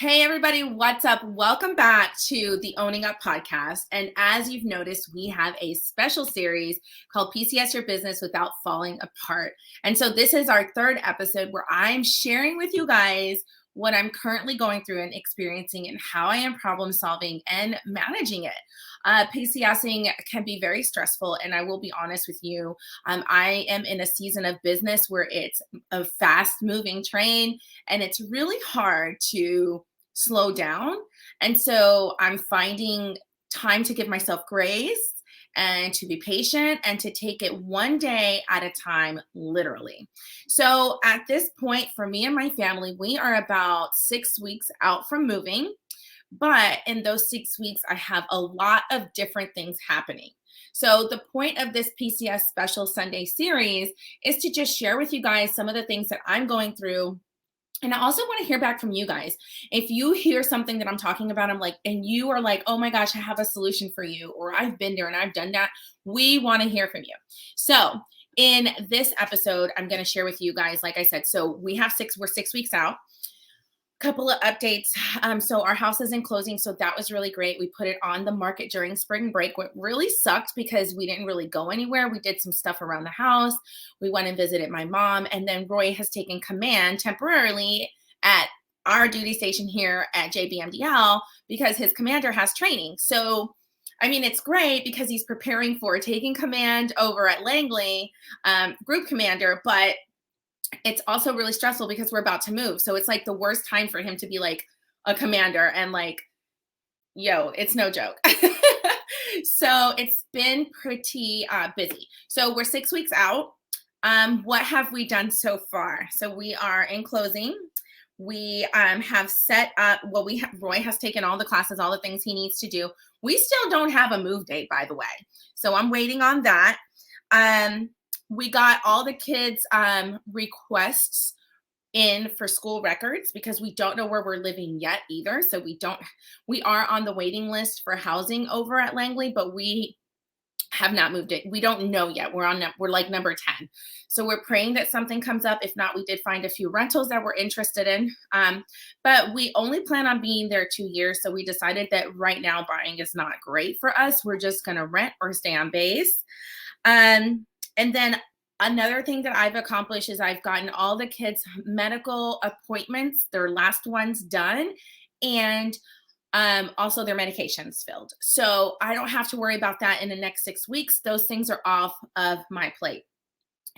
Hey everybody, what's up? Welcome back to the Owning Up podcast. And as you've noticed, we have a special series called PCS Your Business Without Falling Apart. And so this is our third episode where I'm sharing with you guys what I'm currently going through and experiencing and how I am problem solving and managing it. PCSing can be very stressful, and I will be honest with you. I am in a season of business where it's a fast moving train and it's really hard to slow down. And so I'm finding time to give myself grace and to be patient and to take it one day at a time, literally. So at this point, for me and my family, we are about 6 weeks out from moving. But in those 6 weeks, I have a lot of different things happening. So the point of this PCS special Sunday series is to just share with you guys some of the things that I'm going through. And I also want to hear back from you guys. If you hear something that I'm talking about, and you are like, oh my gosh, I have a solution for you, or I've been there and I've done that, we want to hear from you. So in this episode, I'm going to share with you guys, like I said, so we're 6 weeks out. Couple of updates. So our house is in closing. So that was really great. We put it on the market during spring break. What really sucked because we didn't really go anywhere. We did some stuff around the house. We went and visited my mom. And then Roy has taken command temporarily at our duty station here at JBMDL because his commander has training. So I mean, it's great because he's preparing for taking command over at Langley, group commander, but it's also really stressful because we're about to move. So it's like the worst time for him to be like a commander and like, yo, it's no joke. So it's been pretty busy. So we're 6 weeks out. What have we done so far? So we are in closing. We have set up, Roy has taken all the classes, all the things he needs to do. We still don't have a move date, by the way. So I'm waiting on that. We got all the kids' requests in for school records because we don't know where we're living yet either. So we are on the waiting list for housing over at Langley, but we have not moved it. We don't know yet. We're like number 10. So we're praying that something comes up. If not, we did find a few rentals that we're interested in. But we only plan on being there 2 years. So we decided that right now buying is not great for us. We're just going to rent or stay on base. And then another thing that I've accomplished is I've gotten all the kids' medical appointments, their last ones done, and also their medications filled. So I don't have to worry about that in the next 6 weeks. Those things are off of my plate.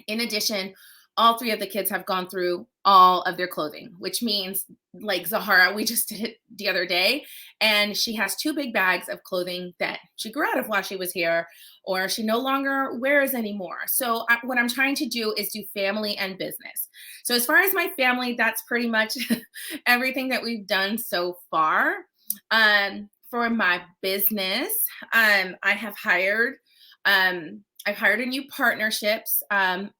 In addition, all 3 of the kids have gone through all of their clothing, which means like Zahara, we just did it the other day, and she has 2 big bags of clothing that she grew out of while she was here, or she no longer wears anymore. So what I'm trying to do is do family and business. So as far as my family, that's pretty much everything that we've done so far. For my business, I've hired a new partnerships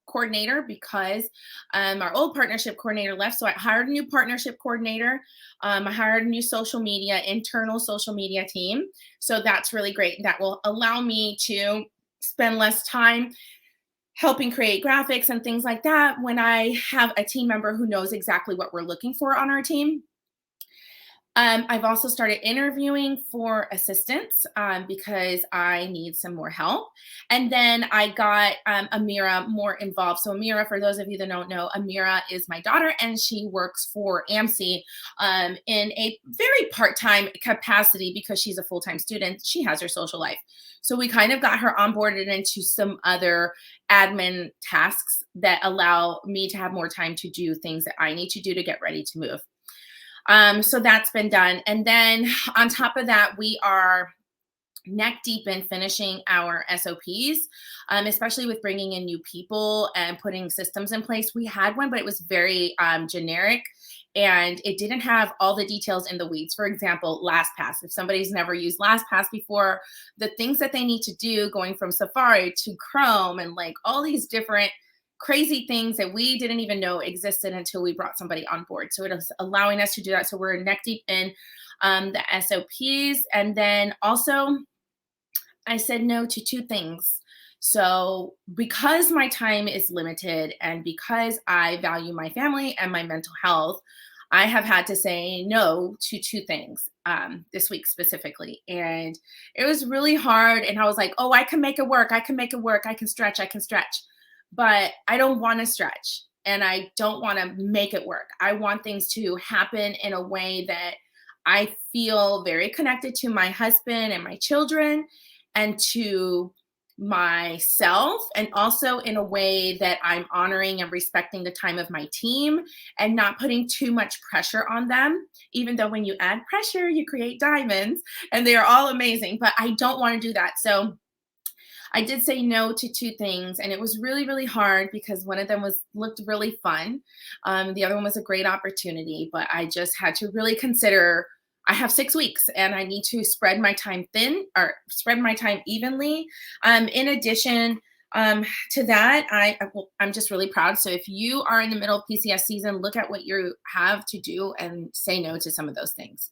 coordinator because our old partnership coordinator left. So I hired a new partnership coordinator. I hired a new internal social media team. So that's really great. That will allow me to spend less time helping create graphics and things like that when I have a team member who knows exactly what we're looking for on our team. I've also started interviewing for assistants because I need some more help. And then I got Amira more involved. So Amira, for those of you that don't know, Amira is my daughter and she works for AMSE in a very part-time capacity because she's a full-time student. She has her social life. So we kind of got her onboarded into some other admin tasks that allow me to have more time to do things that I need to do to get ready to move. So that's been done. And then on top of that, we are neck deep in finishing our SOPs, especially with bringing in new people and putting systems in place. We had one, but it was very generic and it didn't have all the details in the weeds. For example, LastPass. If somebody's never used LastPass before, the things that they need to do going from Safari to Chrome and like all these different crazy things that we didn't even know existed until we brought somebody on board. So it is allowing us to do that. So we're neck deep in the SOPs. And then also I said no to 2 things. So because my time is limited and because I value my family and my mental health, I have had to say no to two things this week specifically. And it was really hard. And I was like, oh, I can make it work. I can make it work. I can stretch. I can stretch. But I don't want to stretch and I don't want to make it work. I want things to happen in a way that I feel very connected to my husband and my children and to myself, and also in a way that I'm honoring and respecting the time of my team and not putting too much pressure on them. Even though when you add pressure, you create diamonds and they are all amazing, but I don't want to do that. So I did say no to two things, and it was really, really hard because one of them looked really fun. The other one was a great opportunity, but I just had to really consider I have 6 weeks and I need to spread my time thin or spread my time evenly. In addition to that, I'm just really proud. So if you are in the middle of PCS season, look at what you have to do and say no to some of those things.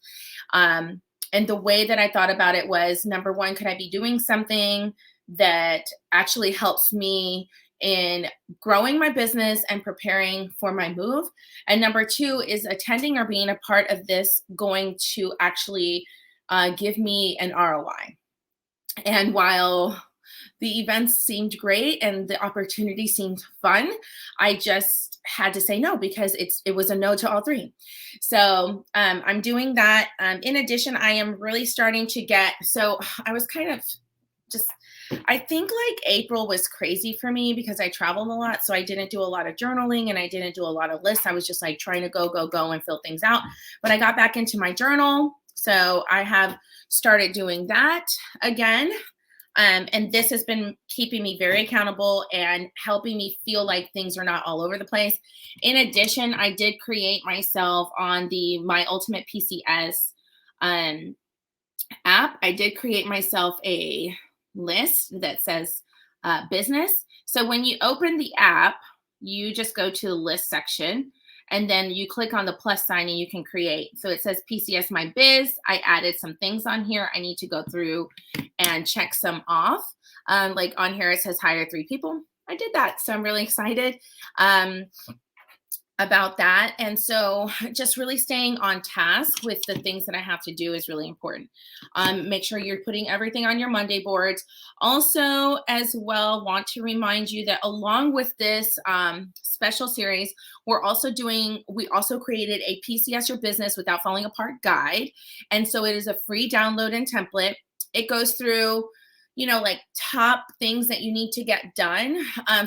And the way that I thought about it was, number one, could I be doing something that actually helps me in growing my business and preparing for my move? And number two, is attending or being a part of this going to actually give me an ROI? And while the events seemed great and the opportunity seemed fun, I just had to say no because it was a no to all three. So I'm doing that. In addition, I am really starting to so I was kind of I think like April was crazy for me because I traveled a lot. So I didn't do a lot of journaling and I didn't do a lot of lists. I was just like trying to go and fill things out. But I got back into my journal. So I have started doing that again. And this has been keeping me very accountable and helping me feel like things are not all over the place. In addition, I did create myself on the My Ultimate PCS app. I did create myself a list that says business. So when you open the app, you just go to the list section and then you click on the plus sign and you can create. So it says PCS My Biz. I added some things on here. I need to go through and check some off. Like on here, it says hire 3 people. I did that. So I'm really excited about that. And so just really staying on task with the things that I have to do is really important. Make sure you're putting everything on your Monday boards. Also, as well, want to remind you that along with this special series, we also created a PCS Your Business Without Falling Apart guide. And so it is a free download and template. It goes through like top things that you need to get done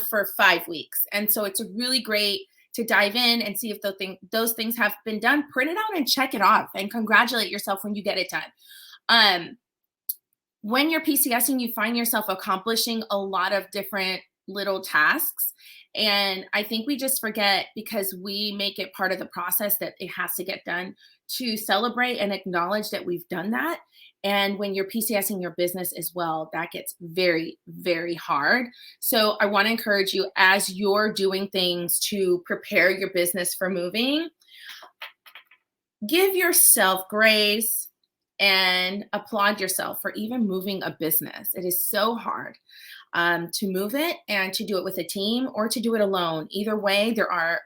for 5 weeks. And so it's a really great to dive in and see if those things have been done. Print it out and check it off and congratulate yourself when you get it done. When you're PCSing, you find yourself accomplishing a lot of different little tasks. And I think we just forget, because we make it part of the process that it has to get done, to celebrate and acknowledge that we've done that. And when you're PCSing your business as well, that gets very, very hard. So I want to encourage you, as you're doing things to prepare your business for moving, give yourself grace and applaud yourself for even moving a business. It is so hard to move it and to do it with a team or to do it alone. Either way,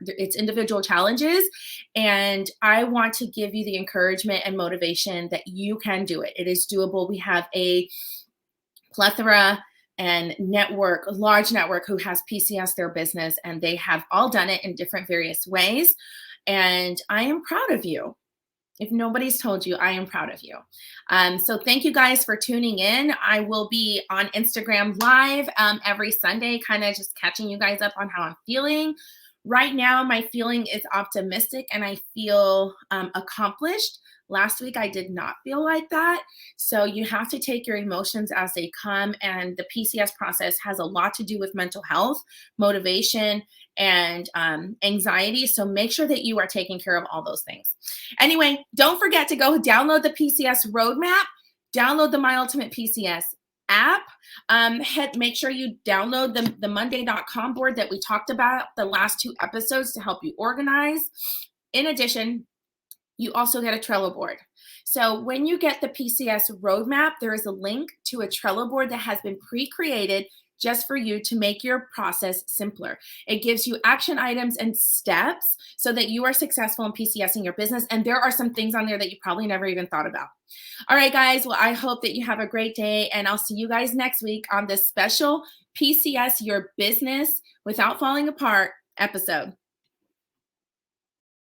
it's individual challenges. And I want to give you the encouragement and motivation that you can do it. It is doable. We have a plethora and large network who has PCS their business, and they have all done it in different various ways. And I am proud of you. If nobody's told you, I am proud of you. So thank you guys for tuning in. I will be on Instagram Live every Sunday, kind of just catching you guys up on how I'm feeling. Right now, my feeling is optimistic and I feel accomplished. Last week, I did not feel like that. So you have to take your emotions as they come. And the PCS process has a lot to do with mental health, motivation, and anxiety. So make sure that you are taking care of all those things. Anyway, don't forget to go download the PCS roadmap, download the My Ultimate PCS app. Make sure you download the Monday.com board that we talked about the last 2 episodes to help you organize. In addition, you also get a Trello board. So when you get the PCS roadmap, there is a link to a Trello board that has been pre-created just for you to make your process simpler. It gives you action items and steps so that you are successful in PCSing your business. And there are some things on there that you probably never even thought about. All right, guys. Well, I hope that you have a great day, and I'll see you guys next week on this special PCS Your Business Without Falling Apart episode.